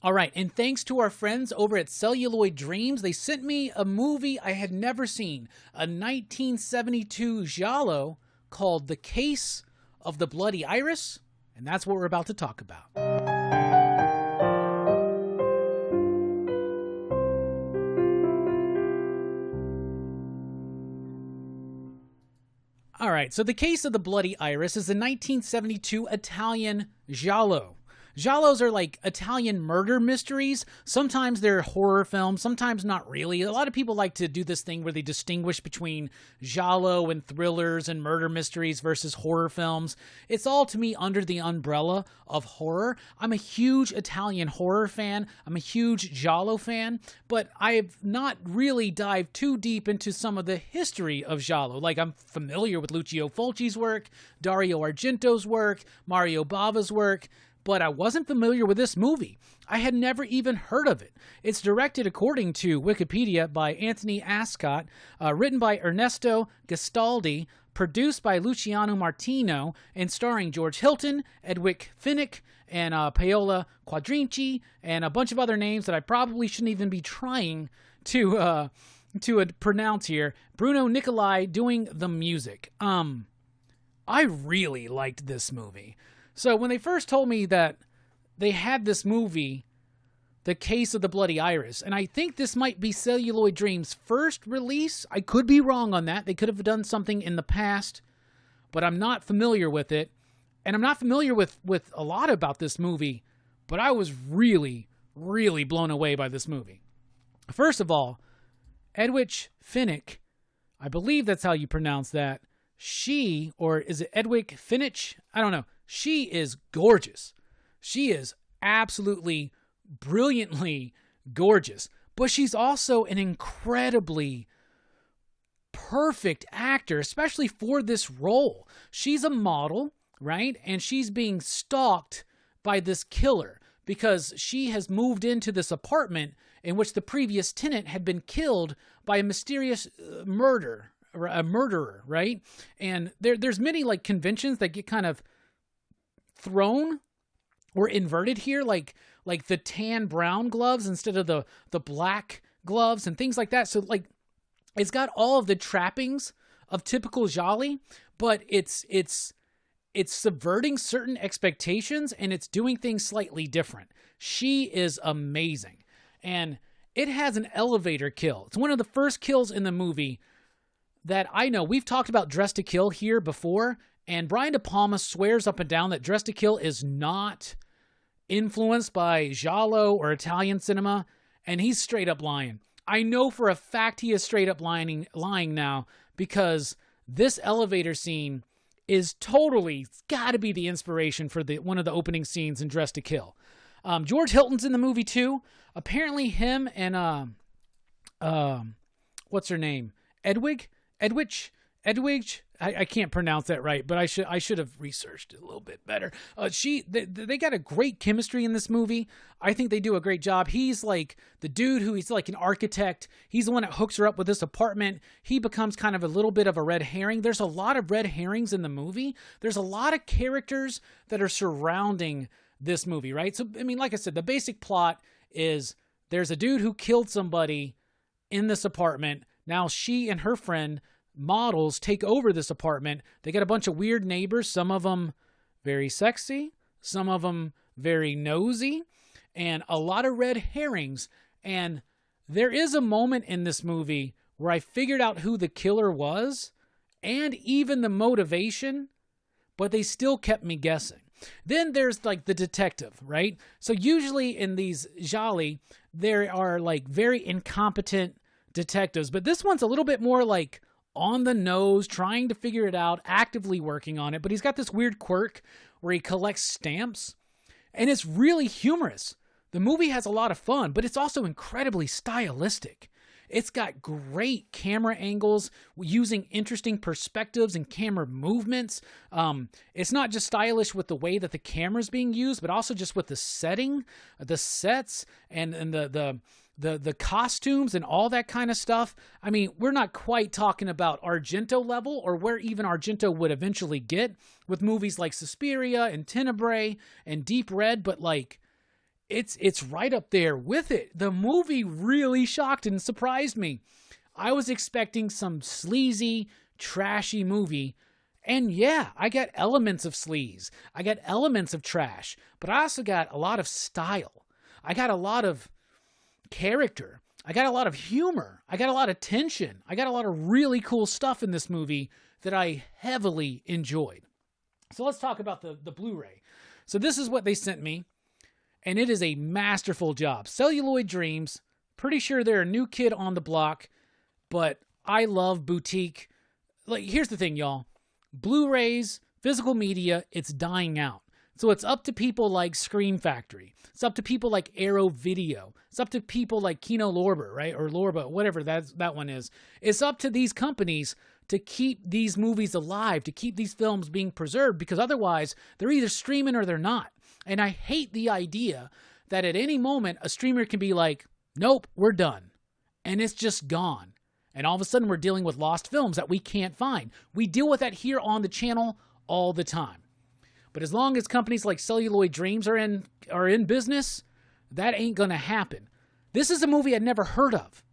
All right, and thanks to our friends over at Celluloid Dreams, they sent me a movie I had never seen, a 1972 giallo called The Case of the Bloody Iris, and that's what we're about to talk about. All right, so The Case of the Bloody Iris is a 1972 Italian giallo. Giallos are like Italian murder mysteries. Sometimes they're horror films, sometimes not really. A lot of people like to do this thing where they distinguish between giallo and thrillers and murder mysteries versus horror films. It's all, to me, under the umbrella of horror. I'm a huge Italian horror fan. I'm a huge giallo fan, but I've not really dived too deep into some of the history of giallo. Like, I'm familiar with Lucio Fulci's work, Dario Argento's work, Mario Bava's work, but I wasn't familiar with this movie. I had never even heard of it. It's directed, according to Wikipedia, by Anthony Ascott, written by Ernesto Gastaldi, produced by Luciano Martino, and starring George Hilton, Edwig Finnick, and Paola Quadrinci, and a bunch of other names that I probably shouldn't even be trying to pronounce here. Bruno Nicolai doing the music. I really liked this movie. So when they first told me that they had this movie, The Case of the Bloody Iris, and I think this might be Celluloid Dreams' first release. I could be wrong on that. They could have done something in the past, but I'm not familiar with it. And I'm not familiar with a lot about this movie, but I was really, really blown away by this movie. First of all, Edwig Finnick, I believe that's how you pronounce that. She, or is it Edwig Finnick? I don't know. She is gorgeous. She is absolutely brilliantly gorgeous. But she's also an incredibly perfect actor, especially for this role. She's a model, right? And she's being stalked by this killer because she has moved into this apartment in which the previous tenant had been killed by a mysterious murderer, right? And there's many like conventions that get kind of thrown or inverted here, like the tan brown gloves instead of the black gloves and things like that. So like it's got all of the trappings of typical giallo, but it's subverting certain expectations and it's doing things slightly different. She is amazing. And it has an elevator kill. It's one of the first kills in the movie that I know. We've talked about Dress to Kill here before, and Brian De Palma swears up and down that Dress to Kill is not influenced by giallo or Italian cinema, and he's straight up lying. I know for a fact he is straight up lying now, because this elevator scene is totally got to be the inspiration for one of the opening scenes in Dress to Kill. George Hilton's in the movie too. Apparently him and what's her name? Edwig. I can't pronounce that right, but I should have researched it a little bit better. They got a great chemistry in this movie. I think they do a great job. He's like the dude he's like an architect. He's the one that hooks her up with this apartment. He becomes kind of a little bit of a red herring. There's a lot of red herrings in the movie. There's a lot of characters that are surrounding this movie, right? So, I mean, like I said, the basic plot is there's a dude who killed somebody in this apartment. Now she and her friend models take over this apartment. They got a bunch of weird neighbors, some of them very sexy, some of them very nosy, and a lot of red herrings. And there is a moment in this movie where I figured out who the killer was and even the motivation, but they still kept me guessing. Then there's like the detective, right? So usually in these gialli, there are like very incompetent detectives, but this one's a little bit more like on the nose, trying to figure it out, actively working on it. But he's got this weird quirk where he collects stamps, and it's really humorous. The movie has a lot of fun, but it's also incredibly stylistic. It's got great camera angles using interesting perspectives and camera movements. It's not just stylish with the way that the camera's being used, but also just with the setting, the sets, and the costumes and all that kind of stuff. I mean, we're not quite talking about Argento level or where even Argento would eventually get with movies like Suspiria and Tenebrae and Deep Red, but like it's right up there with it. The movie really shocked and surprised me. I was expecting some sleazy, trashy movie, and yeah, I got elements of sleaze. I got elements of trash, but I also got a lot of style. I got a lot of character. I got a lot of humor. I got a lot of tension. I got a lot of really cool stuff in this movie that I heavily enjoyed. So let's talk about the Blu Ray. So this is what they sent me, and it is a masterful job. Celluloid Dreams, pretty sure they're a new kid on the block, but I love boutique. Like, here's the thing, y'all. Blu-rays, physical media, it's dying out. So it's up to people like Scream Factory. It's up to people like Arrow Video. It's up to people like Kino Lorber, right? Or Lorba, whatever that one is. It's up to these companies to keep these movies alive, to keep these films being preserved, because otherwise they're either streaming or they're not. And I hate the idea that at any moment a streamer can be like, nope, we're done. And it's just gone. And all of a sudden we're dealing with lost films that we can't find. We deal with that here on the channel all the time. But as long as companies like Celluloid Dreams are in business, that ain't gonna happen. This is a movie I'd never heard of,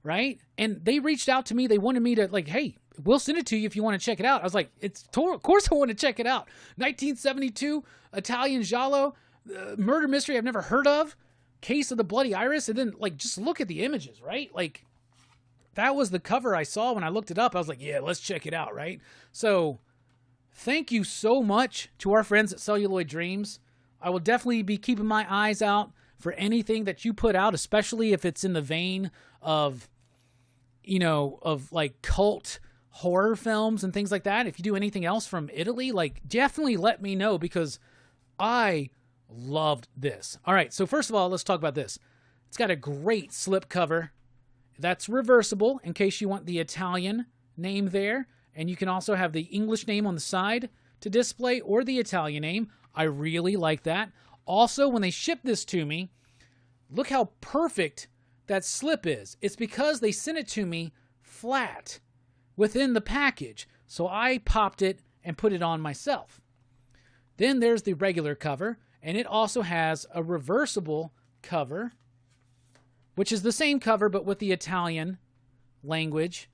right? And they reached out to me. They wanted me to, like, hey, we'll send it to you if you want to check it out. I was like, of course I want to check it out. 1972, Italian giallo, murder mystery I've never heard of, Case of the Bloody Iris, and then, like, just look at the images, right? Like, that was the cover I saw when I looked it up. I was like, yeah, let's check it out, right? So thank you so much to our friends at Celluloid Dreams. I will definitely be keeping my eyes out for anything that you put out, especially if it's in the vein of, of like cult horror films and things like that. If you do anything else from Italy, like, definitely let me know, because I loved this. All right, so first of all, let's talk about this. It's got a great slip cover. That's reversible in case you want the Italian name there. And you can also have the English name on the side to display, or the Italian name. I really like that. Also, when they shipped this to me, look how perfect that slip is. It's because they sent it to me flat within the package. So I popped it and put it on myself. Then there's the regular cover, and it also has a reversible cover, which is the same cover but with the Italian language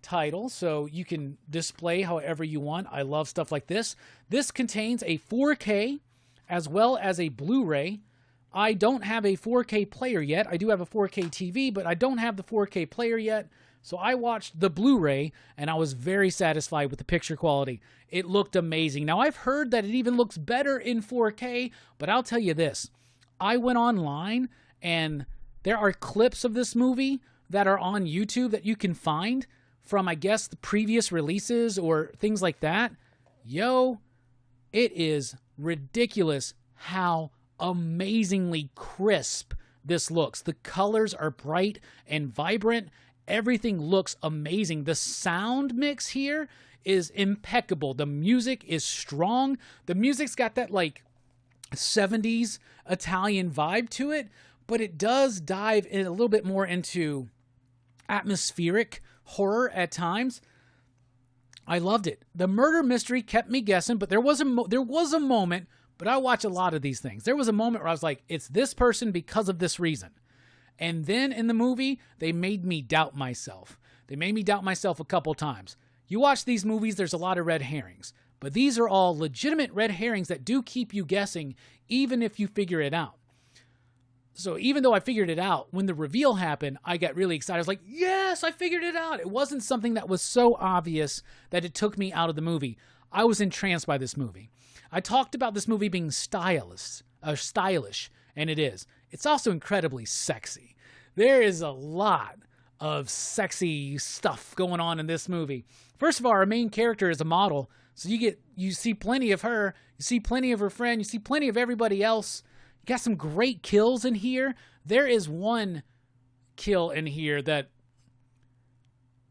title, so you can display however you want. I love stuff like this. This contains a 4K as well as a Blu-ray. I don't have a 4K player yet. I do have a 4K TV, but I don't have the 4K player yet. So I watched the Blu-ray, and I was very satisfied with the picture quality. It looked amazing. Now, I've heard that it even looks better in 4K, but I'll tell you this. I went online, and there are clips of this movie that are on YouTube that you can find from, I guess, the previous releases or things like that. Yo, it is ridiculous how amazingly crisp this looks. The colors are bright and vibrant. Everything looks amazing. The sound mix here is impeccable. The music is strong. The music's got that, like, 70s Italian vibe to it, but it does dive in a little bit more into atmospheric horror at times. I loved it. The murder mystery kept me guessing, but there was a moment, but I watch a lot of these things. There was a moment where I was like, it's this person because of this reason. And then in the movie, they made me doubt myself. They made me doubt myself a couple times. You watch these movies, there's a lot of red herrings, but these are all legitimate red herrings that do keep you guessing, even if you figure it out. So even though I figured it out, when the reveal happened, I got really excited. I was like, yes, I figured it out. It wasn't something that was so obvious that it took me out of the movie. I was entranced by this movie. I talked about this movie being stylish, and it is. It's also incredibly sexy. There is a lot of sexy stuff going on in this movie. First of all, our main character is a model, so you see plenty of her, you see plenty of her friend, you see plenty of everybody else. Got some great kills in here. There is one kill in here that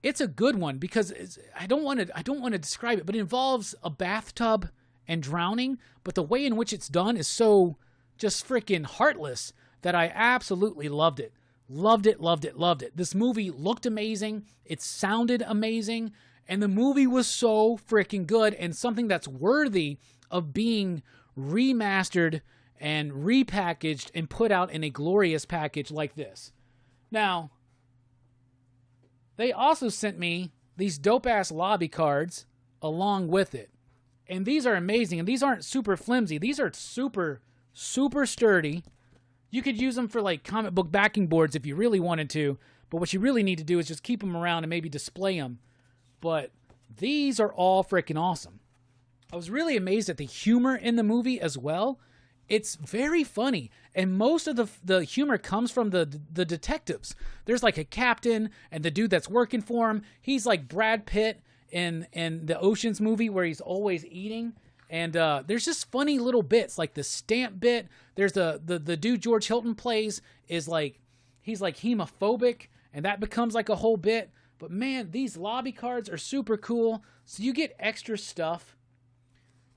it's a good one, because I don't want to describe it, but it involves a bathtub and drowning, but the way in which it's done is so just freaking heartless that I absolutely loved it. Loved it, loved it, loved it. This movie looked amazing. It sounded amazing, and the movie was so freaking good, and something that's worthy of being remastered and repackaged and put out in a glorious package like this. Now, they also sent me these dope-ass lobby cards along with it. And these are amazing. And these aren't super flimsy. These are super, super sturdy. You could use them for like comic book backing boards if you really wanted to. But what you really need to do is just keep them around and maybe display them. But these are all freaking awesome. I was really amazed at the humor in the movie as well. It's very funny, and most of the humor comes from the detectives. There's like a captain and the dude that's working for him. He's like Brad Pitt in the Ocean's movie where he's always eating. And there's just funny little bits, like the stamp bit. There's the dude George Hilton plays is like, he's like hemophobic, and that becomes like a whole bit. But man, these lobby cards are super cool. So you get extra stuff.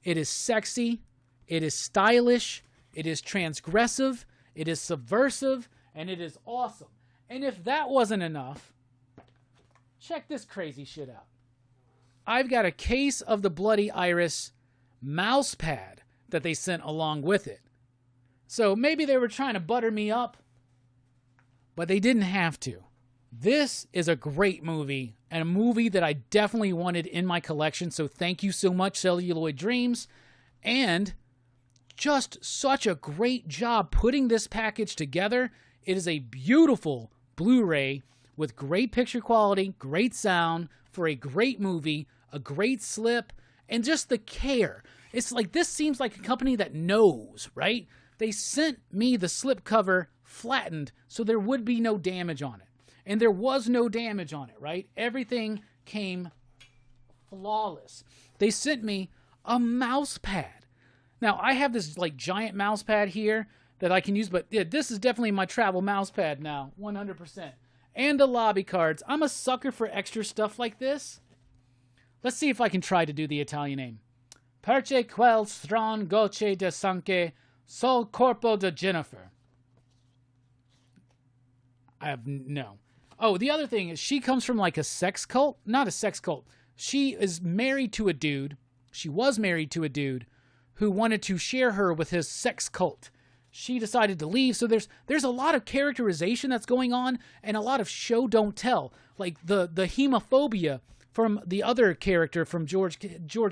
It is sexy. It is stylish, it is transgressive, it is subversive, and it is awesome. And if that wasn't enough, check this crazy shit out. I've got a case of the Bloody Iris mouse pad that they sent along with it. So maybe they were trying to butter me up, but they didn't have to. This is a great movie, and a movie that I definitely wanted in my collection, so thank you so much, Celluloid Dreams. And just such a great job putting this package together. It is a beautiful Blu Ray with great picture quality, great sound, for a great movie, a great slip, and just the care. It's like, this seems like a company that knows, right? They sent me the slip cover flattened so there would be no damage on it. And there was no damage on it, right? Everything came flawless. They sent me a mouse pad. Now, I have this like giant mouse pad here that I can use, but yeah, this is definitely my travel mouse pad now, 100%. And the lobby cards. I'm a sucker for extra stuff like this. Let's see if I can try to do the Italian name. Perche quel stron goce de sangue sol corpo de Jennifer. I have no. Oh, the other thing is she comes from like a sex cult. Not a sex cult. She is married to a dude. She was married to a dude who wanted to share her with his sex cult. She decided to leave, so there's a lot of characterization that's going on, and a lot of show don't tell. Like the hemophobia from the other character from George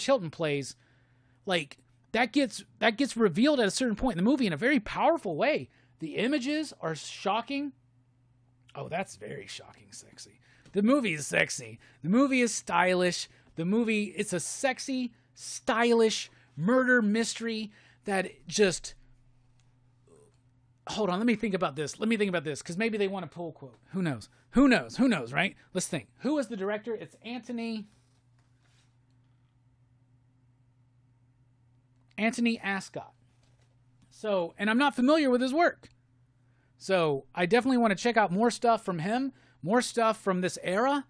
Hilton plays, like that gets revealed at a certain point in the movie in a very powerful way. The images are shocking. Oh, that's very shocking sexy. The movie is sexy. The movie is stylish. It's a sexy, stylish murder mystery that just... Hold on, let me think about this, because maybe they want to pull quote. Who knows, right? Let's think. Who is the director? It's Anthony Ascott. So, and I'm not familiar with his work. So, I definitely want to check out more stuff from him, more stuff from this era,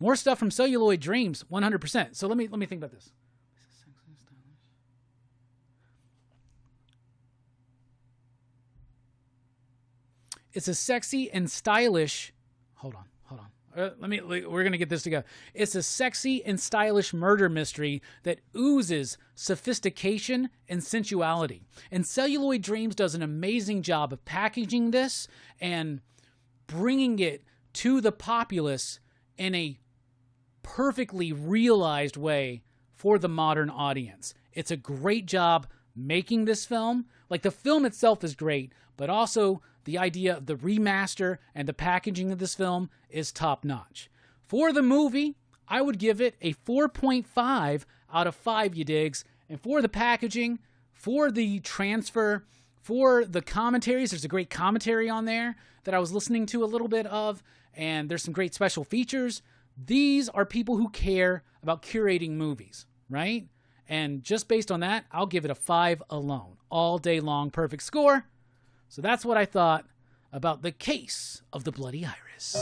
more stuff from Celluloid Dreams, 100%. So, let me think about this. It's a sexy and stylish... Hold on. We're going to get this together. It's a sexy and stylish murder mystery that oozes sophistication and sensuality. And Celluloid Dreams does an amazing job of packaging this and bringing it to the populace in a perfectly realized way for the modern audience. It's a great job making this film. Like, the film itself is great, but also the idea of the remaster and the packaging of this film is top-notch. For the movie, I would give it a 4.5 out of 5, you digs. And for the packaging, for the transfer, for the commentaries, there's a great commentary on there that I was listening to a little bit of, and there's some great special features. These are people who care about curating movies, right? And just based on that, I'll give it a 5 alone. All day long, perfect score. So that's what I thought about the case of the Bloody Iris.